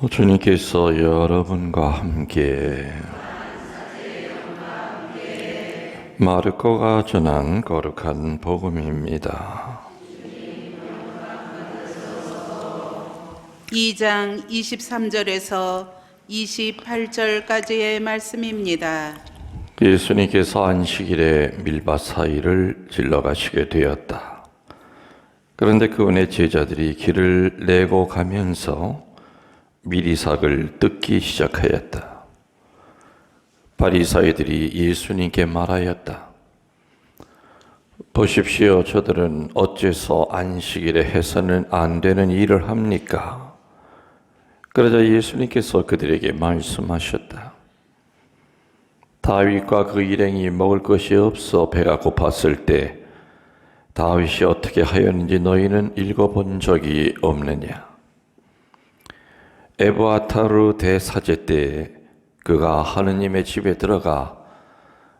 주님께서 여러분과 함께 마르코가 전한 거룩한 복음입니다. 2장 23절에서 28절까지의 말씀입니다. 예수님께서 안식일에 밀밭 사이를 질러가시게 되었다. 그런데 그분의 제자들이 길을 내고 가면서 미리삭을 뜯기 시작하였다. 바리사이들이 예수님께 말하였다. 보십시오, 저들은 어째서 안식일에 해서는 안 되는 일을 합니까? 그러자 예수님께서 그들에게 말씀하셨다. 다윗과 그 일행이 먹을 것이 없어 배가 고팠을 때 다윗이 어떻게 하였는지 너희는 읽어본 적이 없느냐? 에브아타르 대사제 때 그가 하느님의 집에 들어가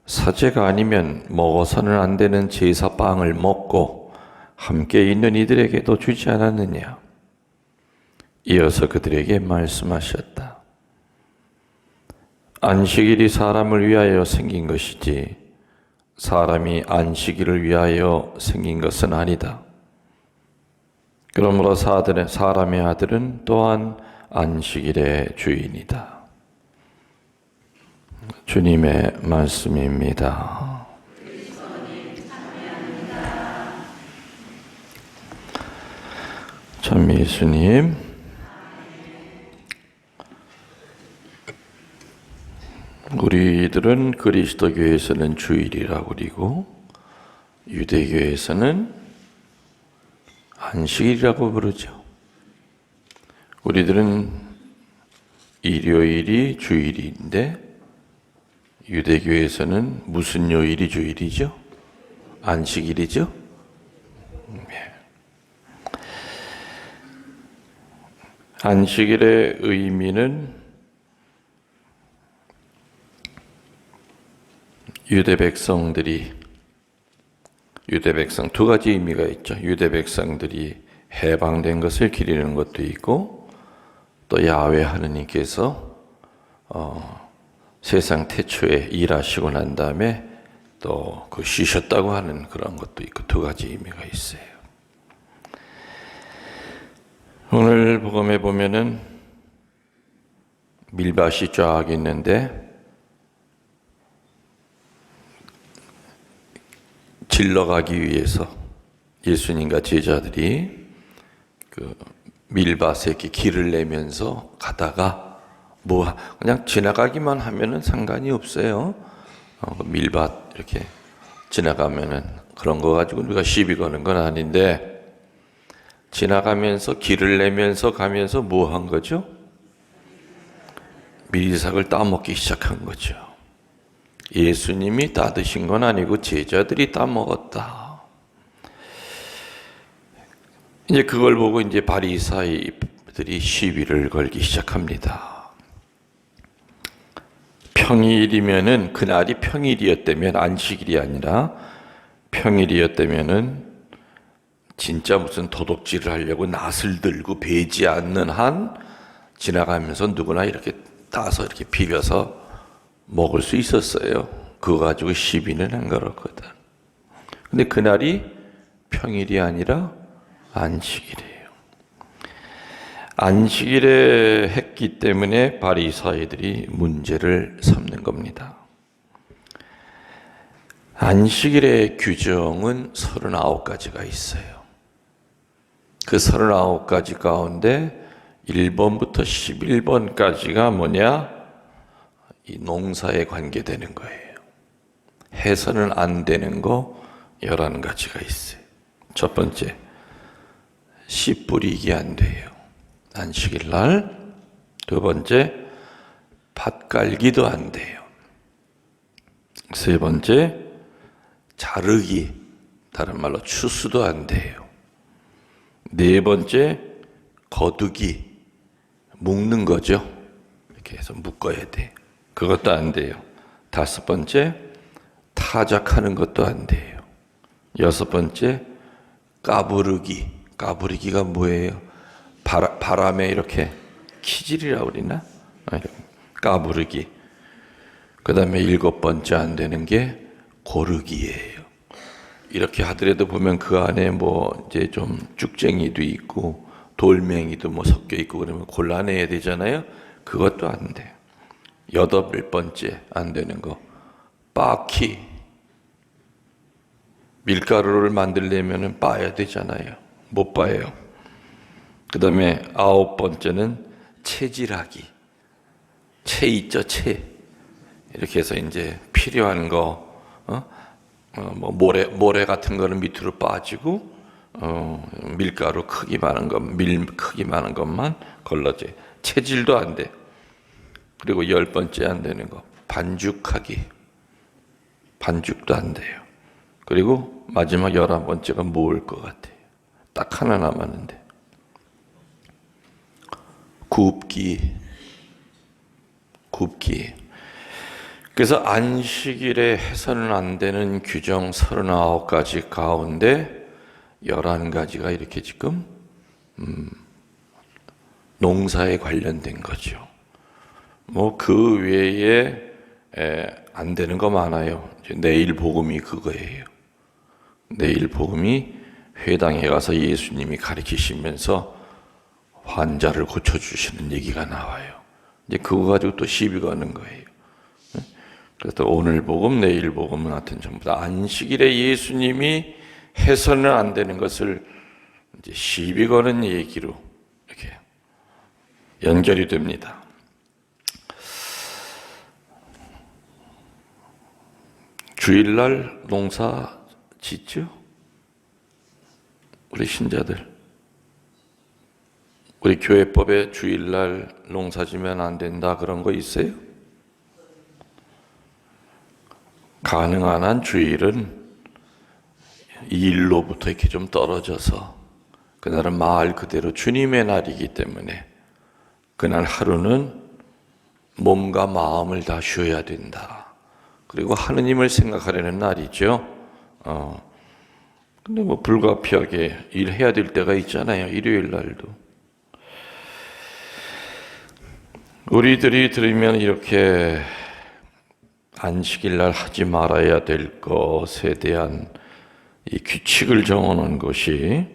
사제가 아니면 먹어서는 안 되는 제사빵을 먹고 함께 있는 이들에게도 주지 않았느냐? 이어서 그들에게 말씀하셨다. 안식일이 사람을 위하여 생긴 것이지 사람이 안식일을 위하여 생긴 것은 아니다. 그러므로 사람의 아들은 또한 안식일의 주인이다. 주님의 말씀입니다. 참 예수님, 우리들은 그리스도교에서는 주일이라고 그리고 유대교에서는 안식일이라고 부르죠. 우리들은 일요일이 주일인데 유대교에서는 무슨 요일이 주일이죠? 안식일이죠? 안식일의 의미는 유대 백성 두 가지 의미가 있죠. 유대 백성들이 해방된 것을 기리는 것도 있고 또 야훼 하느님께서 세상 태초에 일하시고 난 다음에 또 그 쉬셨다고 하는 그런 것도 있고 두 가지 의미가 있어요. 오늘 복음에 보면은 밀밭이 쫙 있는데 질러가기 위해서 예수님과 제자들이 그 밀밭에 이렇게 길을 내면서 가다가 그냥 지나가기만 하면은 상관이 없어요. 밀밭 이렇게 지나가면은 그런 거 가지고 우리가 시비 거는 건 아닌데 지나가면서 길을 내면서 가면서 뭐 한 거죠? 미리삭을 따먹기 시작한 거죠. 예수님이 따드신 건 아니고 제자들이 따먹었다. 이제 그걸 보고 이제 바리사이들이 시비를 걸기 시작합니다. 평일이면은 그날이 평일이었다면 안식일이 아니라 평일이었다면은 진짜 무슨 도둑질을 하려고 낫을 들고 베지 않는 한 지나가면서 누구나 이렇게 따서 이렇게 비벼서 먹을 수 있었어요. 그거 가지고 시비는 안 걸었거든. 근데 그날이 평일이 아니라 안식일이에요. 안식일에 했기 때문에 바리사이들이 문제를 삼는 겁니다. 안식일의 규정은 39가지가 있어요. 그 39가지 가운데 1번부터 11번까지가 뭐냐? 이 농사에 관계되는 거예요. 해서는 안 되는 거 11가지가 있어요. 첫 번째, 씨 뿌리기 안 돼요. 안식일 날. 두 번째, 밭 갈기도 안 돼요. 세 번째, 자르기, 다른 말로 추수도 안 돼요. 네 번째, 거두기, 묶는 거죠. 이렇게 해서 묶어야 돼. 그것도 안 돼요. 다섯 번째, 타작하는 것도 안 돼요. 여섯 번째, 까부르기. 까부르기가 뭐예요? 바람에 이렇게 키질이라고 그러나? 까부르기. 그 다음에 7번째 안 되는 게 고르기예요. 이렇게 하더라도 보면 그 안에 뭐 이제 좀 쭉쟁이도 있고 돌멩이도 뭐 섞여 있고 그러면 골라내야 되잖아요. 그것도 안 돼. 8번째 안 되는 거 빻기. 밀가루를 만들려면 빻아야 되잖아요. 못 빻아요. 그 다음에 9번째는 채질하기. 채 있죠, 채. 이렇게 해서 이제 필요한 거, 뭐 모래 같은 거는 밑으로 빠지고, 밀가루 크기 많은 것, 밀 크기 많은 것만 걸러져. 채질도 안 돼. 그리고 10번째 안 되는 거, 반죽하기. 반죽도 안 돼요. 그리고 마지막 11번째가 뭐일 것 같아요? 딱 하나 남았는데. 굽기. 그래서 안식일에 해서는 안 되는 규정 39가지 가운데 11가지가 이렇게 지금 농사에 관련된 거죠. 뭐 그 외에 안 되는 거 많아요. 내일 복음이 그거예요. 내일 복음이 회당에 가서 예수님이 가르치시면서 환자를 고쳐주시는 얘기가 나와요. 이제 그거 가지고 또 시비 거는 거예요. 그래서 오늘 복음, 내일 복음은 하여튼 전부 다 안식일에 예수님이 해서는 안 되는 것을 이제 시비 거는 얘기로 이렇게 연결이 됩니다. 주일날 농사 짓죠? 우리 신자들. 우리 교회법에 주일날 농사 지면 안 된다 그런 거 있어요? 가능한 한 주일은 이 일로부터 이렇게 좀 떨어져서 그날은 말 그대로 주님의 날이기 때문에 그날 하루는 몸과 마음을 다 쉬어야 된다. 그리고 하느님을 생각하려는 날이죠. 근데 뭐 불가피하게 일해야 될 때가 있잖아요. 일요일 날도. 우리들이 들으면 이렇게 안식일 날 하지 말아야 될 것에 대한 이 규칙을 정하는 것이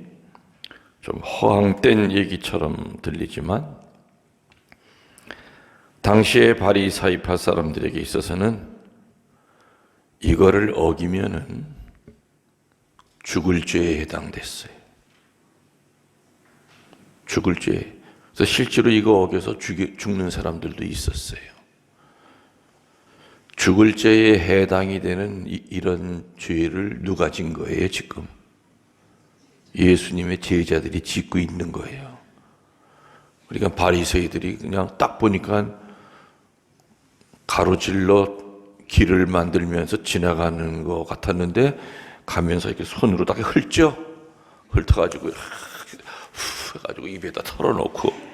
좀 허황된 얘기처럼 들리지만 당시의 바리사이파 사람들에게 있어서는 이거를 어기면은 죽을 죄에 해당됐어요. 죽을 죄. 그래서 실제로 이거 어겨서 죽는 사람들도 있었어요. 죽을 죄에 해당이 되는 이런 죄를 누가 진 거예요, 지금? 예수님의 제자들이 짓고 있는 거예요. 그러니까 바리새이들이 그냥 딱 보니까 가로질러 길을 만들면서 지나가는 것 같았는데 가면서 이렇게 손으로 딱 훑죠? 훑어가지고 후 해가지고 입에다 털어놓고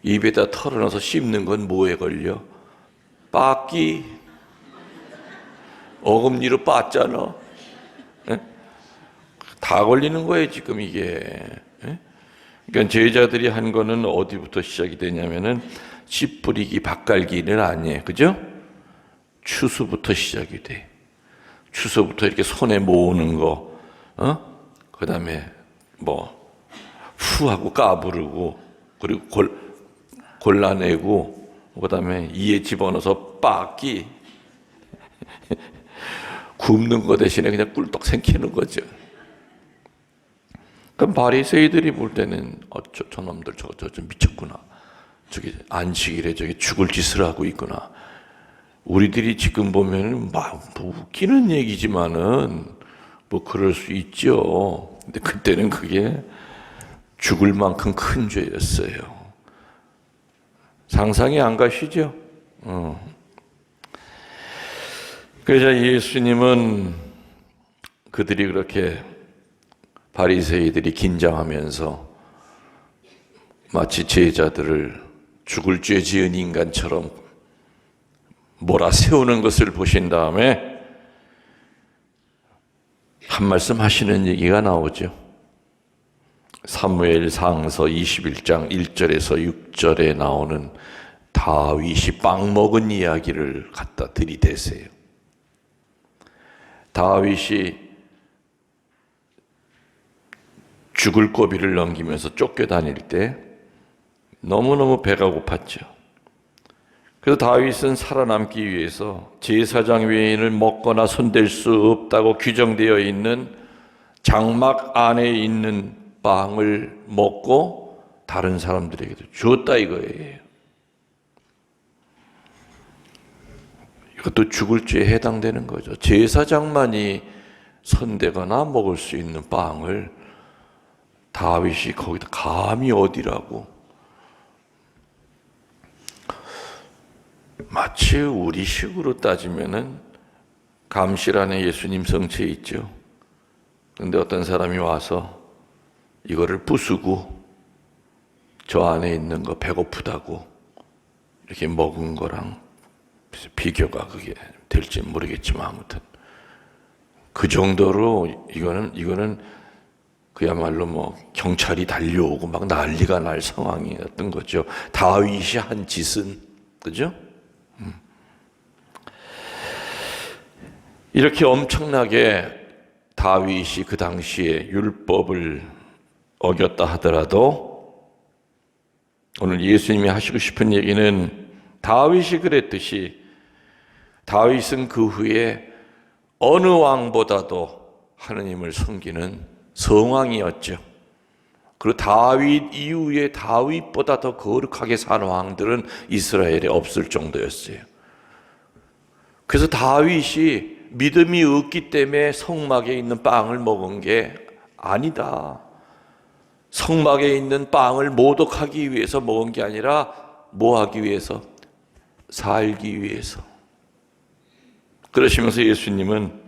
입에다 털어넣어서 씹는 건 뭐에 걸려? 빻기. 어금니로 빻잖아. 에? 다 걸리는 거예요 지금 이게. 에? 그러니까 제자들이 한 거는 어디부터 시작이 되냐면은 씨 뿌리기 밭갈기는 아니에요. 그죠? 추수부터 시작이 돼. 추수부터 이렇게 손에 모으는 거, 그 다음에 뭐 후하고 까부르고 그리고 골라내고 그 다음에 이에 집어넣어서 빻기. 굽는 거 대신에 그냥 꿀떡 생기는 거죠. 그럼 바리새이들이 볼 때는 저놈들 저거 좀 미쳤구나. 저기 안식일에 저기 죽을 짓을 하고 있구나. 우리들이 지금 보면 막 웃기는 얘기지만은 뭐 그럴 수 있죠. 근데 그때는 그게 죽을 만큼 큰 죄였어요. 상상이 안 가시죠? 그래서 예수님은 그들이 그렇게 바리새이들이 긴장하면서 마치 제자들을 죽을 죄 지은 인간처럼 몰아세우는 것을 보신 다음에 한 말씀 하시는 얘기가 나오죠. 사무엘상서 21장 1절에서 6절에 나오는 다윗이 빵 먹은 이야기를 갖다 들이대세요. 다윗이 죽을 고비를 넘기면서 쫓겨다닐 때 너무너무 배가 고팠죠. 그래서 다윗은 살아남기 위해서 제사장 외에는 먹거나 손댈 수 없다고 규정되어 있는 장막 안에 있는 빵을 먹고 다른 사람들에게도 주었다 이거예요. 이것도 죽을 죄에 해당되는 거죠. 제사장만이 손대거나 먹을 수 있는 빵을 다윗이 거기다 감히 어디라고. 마치 우리식으로 따지면은 감실 안에 예수님 성체 있죠. 그런데 어떤 사람이 와서 이거를 부수고 저 안에 있는 거 배고프다고 이렇게 먹은 거랑 비교가 그게 될지 모르겠지만 아무튼 그 정도로 이거는 그야말로 뭐 경찰이 달려오고 막 난리가 날 상황이었던 거죠. 다윗이 한 짓은 그죠? 이렇게 엄청나게 다윗이 그 당시에 율법을 어겼다 하더라도 오늘 예수님이 하시고 싶은 얘기는 다윗이 그랬듯이 다윗은 그 후에 어느 왕보다도 하느님을 섬기는 성왕이었죠. 그리고 다윗 이후에 다윗보다 더 거룩하게 사는 왕들은 이스라엘에 없을 정도였어요. 그래서 다윗이 믿음이 없기 때문에 성막에 있는 빵을 먹은 게 아니다. 성막에 있는 빵을 모독하기 위해서 먹은 게 아니라 뭐 하기 위해서? 살기 위해서. 그러시면서 예수님은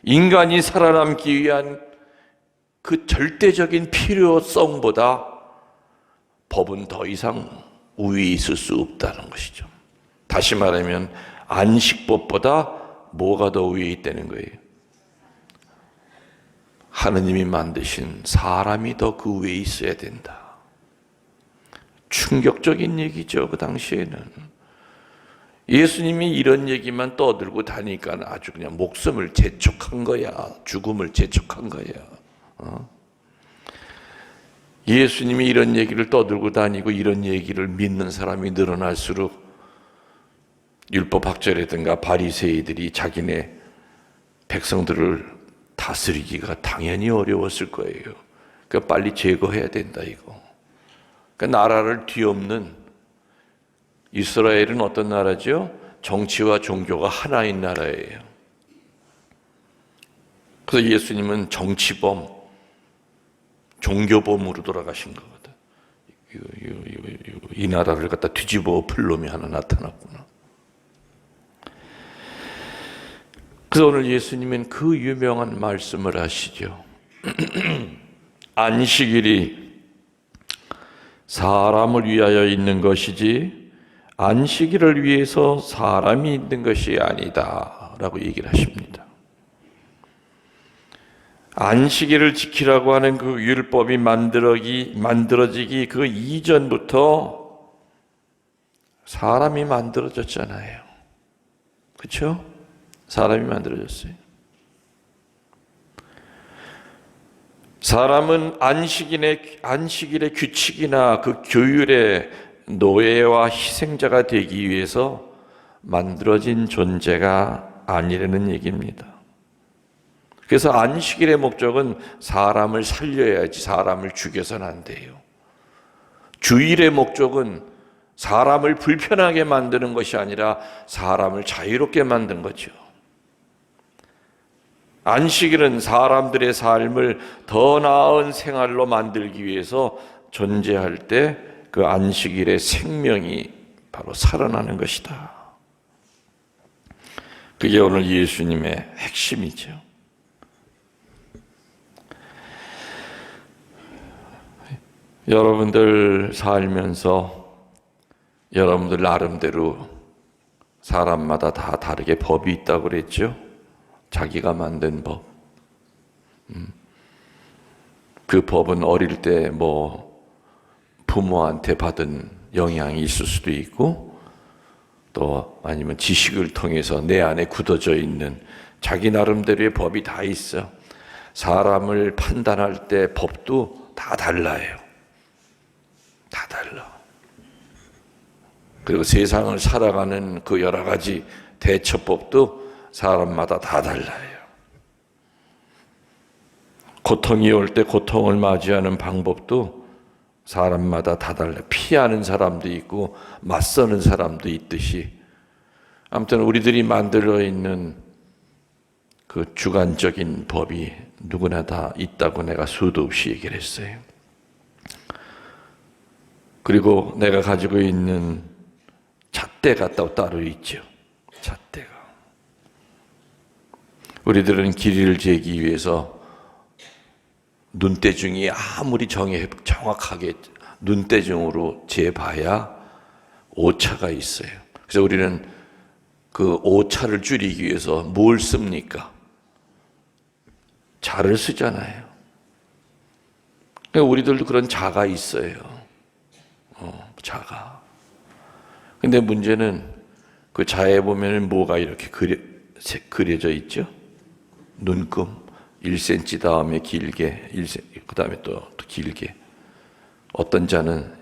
인간이 살아남기 위한 그 절대적인 필요성보다 법은 더 이상 우위에 있을 수 없다는 것이죠. 다시 말하면 안식법보다 뭐가 더 위에 있다는 거예요? 하느님이 만드신 사람이 더 그 위에 있어야 된다. 충격적인 얘기죠. 그 당시에는 예수님이 이런 얘기만 떠들고 다니까 아주 그냥 목숨을 재촉한 거야. 죽음을 재촉한 거야. 예수님이 이런 얘기를 떠들고 다니고 이런 얘기를 믿는 사람이 늘어날수록 율법학자라든가 바리새이들이 자기네 백성들을 다스리기가 당연히 어려웠을 거예요. 그러니까 빨리 제거해야 된다 이거. 그러니까 나라를 뒤엎는 이스라엘은 어떤 나라죠? 정치와 종교가 하나인 나라예요. 그래서 예수님은 정치범, 종교범으로 돌아가신 거거든. 이 나라를 갖다 뒤집어 엎을 놈이 하나 나타났구나. 그래서 오늘 예수님은 그 유명한 말씀을 하시죠. 안식일이 사람을 위하여 있는 것이지 안식일을 위해서 사람이 있는 것이 아니다 라고 얘기를 하십니다. 안식일을 지키라고 하는 그 율법이 만들어지기 그 이전부터 사람이 만들어졌잖아요. 그렇죠? 사람이 만들어졌어요. 사람은 안식일의 규칙이나 그 규율의 노예와 희생자가 되기 위해서 만들어진 존재가 아니라는 얘기입니다. 그래서 안식일의 목적은 사람을 살려야지 사람을 죽여서는 안 돼요. 주일의 목적은 사람을 불편하게 만드는 것이 아니라 사람을 자유롭게 만든 거죠. 안식일은 사람들의 삶을 더 나은 생활로 만들기 위해서 존재할 때 그 안식일의 생명이 바로 살아나는 것이다. 그게 오늘 예수님의 핵심이죠. 여러분들 살면서 여러분들 나름대로 사람마다 다 다르게 법이 있다고 그랬죠? 자기가 만든 법. 그 법은 어릴 때 부모한테 받은 영향이 있을 수도 있고, 또 아니면 지식을 통해서 내 안에 굳어져 있는 자기 나름대로의 법이 다 있어. 사람을 판단할 때 법도 다 달라요. 다 달라. 그리고 세상을 살아가는 그 여러 가지 대처법도 사람마다 다 달라요. 고통이 올 때 고통을 맞이하는 방법도 사람마다 다 달라요. 피하는 사람도 있고 맞서는 사람도 있듯이, 아무튼 우리들이 만들어 있는 그 주관적인 법이 누구나 다 있다고 내가 수도 없이 얘기를 했어요. 그리고 내가 가지고 있는 잣대가 따로 있죠. 잣대가. 우리들은 길이를 재기 위해서 눈대중이 아무리 정확하게 눈대중으로 재봐야 오차가 있어요. 그래서 우리는 그 오차를 줄이기 위해서 뭘 씁니까? 자를 쓰잖아요. 그러니까 우리들도 그런 자가 있어요. 자가. 근데 문제는 그 자에 보면 뭐가 이렇게 그려져 있죠? 눈금 1cm 다음에 길게 1cm, 그 다음에 또 길게. 어떤 자는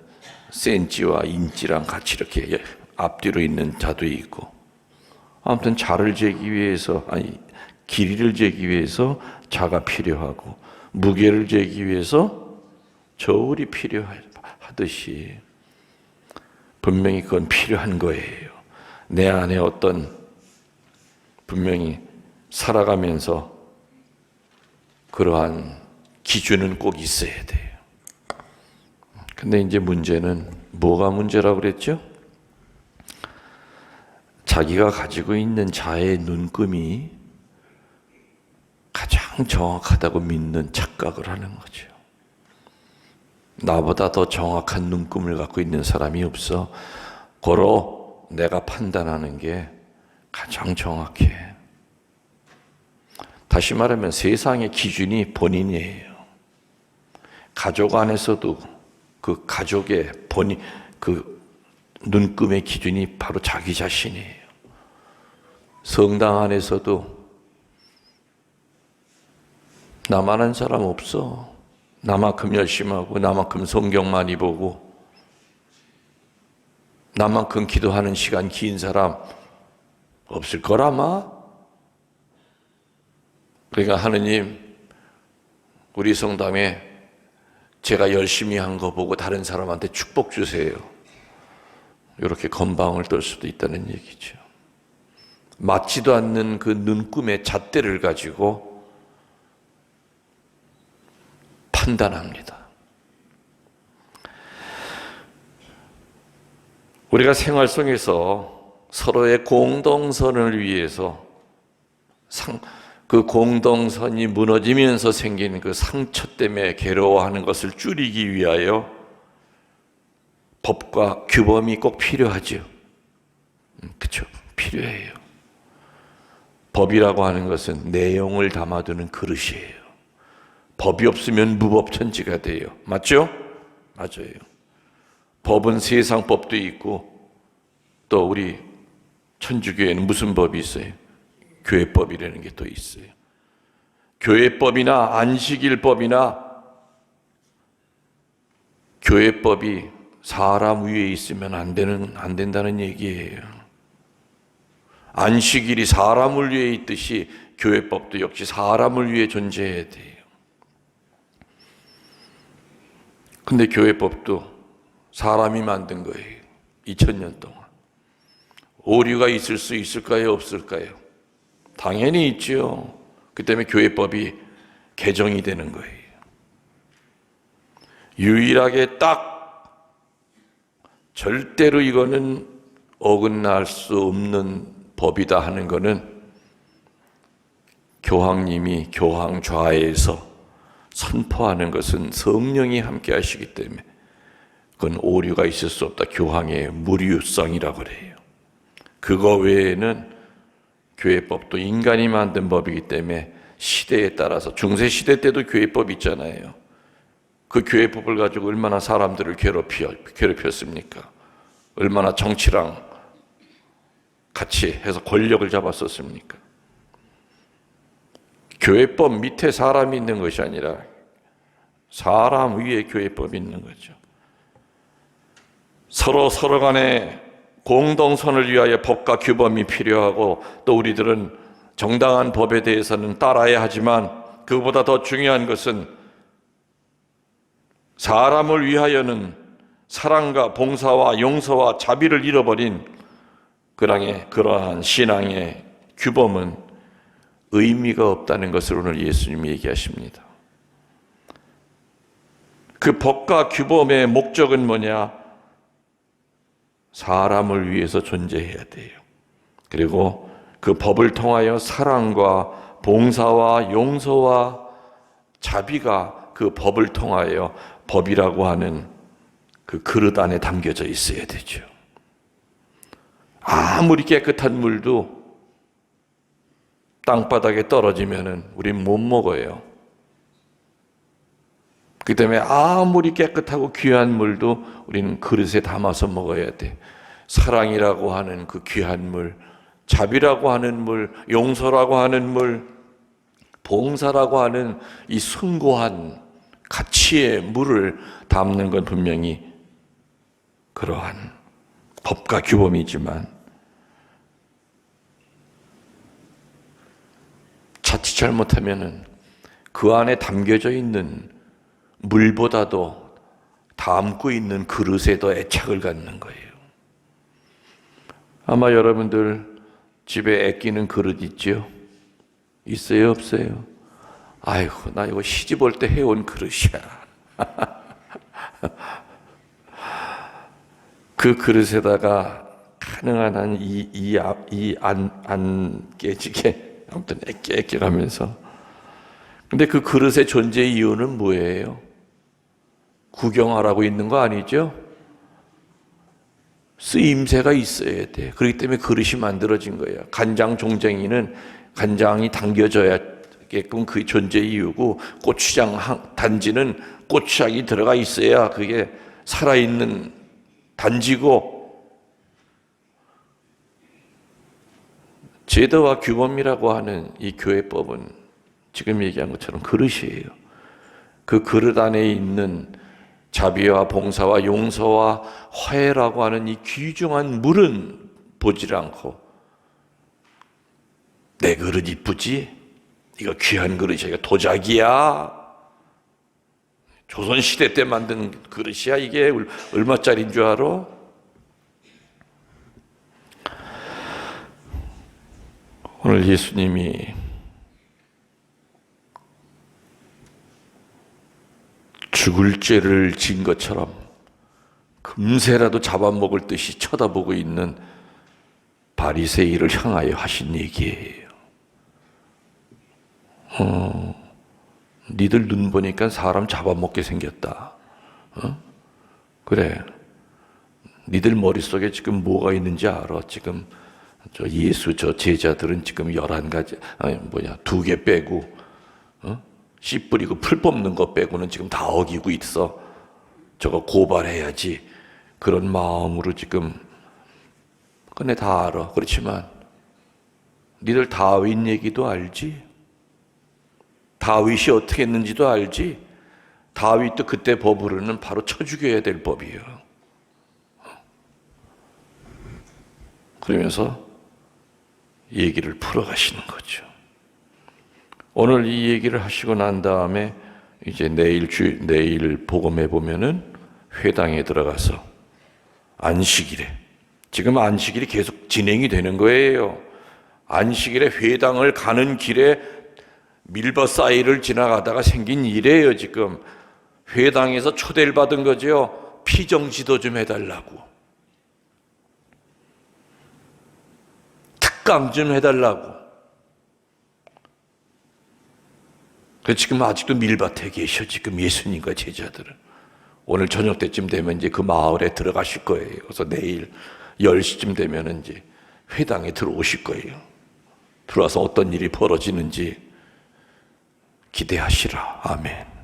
센치와 인치랑 같이 이렇게 앞뒤로 있는 자도 있고. 아무튼 자를 재기 위해서, 길이를 재기 위해서 자가 필요하고, 무게를 재기 위해서 저울이 필요하듯이 분명히 그건 필요한 거예요. 내 안에 분명히 살아가면서 그러한 기준은 꼭 있어야 돼요. 근데 이제 문제는 뭐가 문제라고 그랬죠? 자기가 가지고 있는 자의 눈금이 가장 정확하다고 믿는 착각을 하는 거죠. 나보다 더 정확한 눈금을 갖고 있는 사람이 없어. 고로 내가 판단하는 게 가장 정확해. 다시 말하면 세상의 기준이 본인이에요. 가족 안에서도 그 가족의 그 눈금의 기준이 바로 자기 자신이에요. 성당 안에서도 나만한 사람 없어. 나만큼 열심히 하고, 나만큼 성경 많이 보고, 나만큼 기도하는 시간 긴 사람 없을 거라마. 그러니까 하느님, 우리 성당에 제가 열심히 한 거 보고 다른 사람한테 축복 주세요. 이렇게 건방을 떨 수도 있다는 얘기죠. 맞지도 않는 그 눈금의 잣대를 가지고 판단합니다. 우리가 생활 속에서 서로의 공동선을 위해서 그 공동선이 무너지면서 생기는 그 상처 때문에 괴로워하는 것을 줄이기 위하여 법과 규범이 꼭 필요하죠. 그렇죠? 필요해요. 법이라고 하는 것은 내용을 담아두는 그릇이에요. 법이 없으면 무법천지가 돼요. 맞죠? 맞아요. 법은 세상 법도 있고, 또 우리 천주교회는 무슨 법이 있어요? 교회법이라는 게 또 있어요. 교회법이나 안식일법이나 교회법이 사람 위에 있으면 안 된다는 얘기예요. 안식일이 사람을 위해 있듯이 교회법도 역시 사람을 위해 존재해야 돼요. 근데 교회법도 사람이 만든 거예요. 2000년 동안. 오류가 있을 수 있을까요? 없을까요? 당연히 있죠. 그 때문에 교회법이 개정이 되는 거예요. 유일하게 딱 절대로 이거는 어긋날 수 없는 법이다 하는 거는 교황님이 교황좌에서 선포하는 것은 성령이 함께 하시기 때문에 그건 오류가 있을 수 없다. 교황의 무류성이라고 그래요. 그거 외에는 교회법도 인간이 만든 법이기 때문에 시대에 따라서 중세시대 때도 교회법 있잖아요. 그 교회법을 가지고 얼마나 사람들을 괴롭혔습니까? 얼마나 정치랑 같이 해서 권력을 잡았었습니까? 교회법 밑에 사람이 있는 것이 아니라 사람 위에 교회법이 있는 거죠. 서로 간에 공동선을 위하여 법과 규범이 필요하고, 또 우리들은 정당한 법에 대해서는 따라야 하지만, 그보다 더 중요한 것은 사람을 위하여는 사랑과 봉사와 용서와 자비를 잃어버린 그러한 신앙의 규범은 의미가 없다는 것을 오늘 예수님이 얘기하십니다. 그 법과 규범의 목적은 뭐냐? 사람을 위해서 존재해야 돼요. 그리고 그 법을 통하여 사랑과 봉사와 용서와 자비가 그 법을 통하여 법이라고 하는 그 그릇 안에 담겨져 있어야 되죠. 아무리 깨끗한 물도 땅바닥에 떨어지면은 우린 못 먹어요. 그 때문에 아무리 깨끗하고 귀한 물도 우리는 그릇에 담아서 먹어야 돼. 사랑이라고 하는 그 귀한 물, 자비라고 하는 물, 용서라고 하는 물, 봉사라고 하는 이 숭고한 가치의 물을 담는 건 분명히 그러한 법과 규범이지만, 자칫 잘못하면은 그 안에 담겨져 있는 물보다도 담고 있는 그릇에 더 애착을 갖는 거예요. 아마 여러분들 집에 아끼는 그릇 있죠? 있어요, 없어요? 아이고, 나 이거 시집 올 때 해온 그릇이야. 그 그릇에다가 가능한 한 안 깨지게 아무튼 애껴가면서. 근데 그 그릇의 존재 이유는 뭐예요? 구경하라고 있는 거 아니죠? 쓰임새가 있어야 돼. 그렇기 때문에 그릇이 만들어진 거예요. 간장 종쟁이는 간장이 담겨져야게끔 그 존재 이유고, 고추장 단지는 고추장이 들어가 있어야 그게 살아있는 단지고, 제도와 규범이라고 하는 이 교회법은 지금 얘기한 것처럼 그릇이에요. 그 그릇 안에 있는 자비와 봉사와 용서와 화해라고 하는 이 귀중한 물은 보질 않고, 내 그릇 이쁘지? 이거 귀한 그릇이야. 이거 도자기야. 조선시대 때 만든 그릇이야. 이게 얼마짜리인 줄 알아? 오늘 예수님이 죽을 죄를 지은 것처럼 금세라도 잡아먹을 듯이 쳐다보고 있는 바리새인을 향하여 하신 얘기예요. 니들 눈 보니까 사람 잡아먹게 생겼다. 그래. 니들 머릿속에 지금 뭐가 있는지 알아? 지금 예수 제자들은 지금 11가지, 2개 빼고, 씨 뿌리고 풀 뽑는 거 빼고는 지금 다 어기고 있어. 저거 고발해야지. 그런 마음으로 지금, 그네 다 알아. 그렇지만, 니들 다윗 얘기도 알지? 다윗이 어떻게 했는지도 알지? 다윗도 그때 법으로는 바로 쳐 죽여야 될 법이에요. 그러면서 얘기를 풀어가시는 거죠. 오늘 이 얘기를 하시고 난 다음에 이제 내일 복음해 보면은 회당에 들어가서 안식일에, 지금 안식일이 계속 진행이 되는 거예요. 안식일에 회당을 가는 길에 밀버사이를 지나가다가 생긴 일이에요. 지금 회당에서 초대를 받은 거죠. 피정지도 좀 해달라고, 특강 좀 해달라고. 그래서 지금 아직도 밀밭에 계셔. 지금 예수님과 제자들은 오늘 저녁 때쯤 되면 이제 그 마을에 들어가실 거예요. 그래서 내일 10시쯤 되면 이제 회당에 들어오실 거예요. 들어와서 어떤 일이 벌어지는지 기대하시라. 아멘.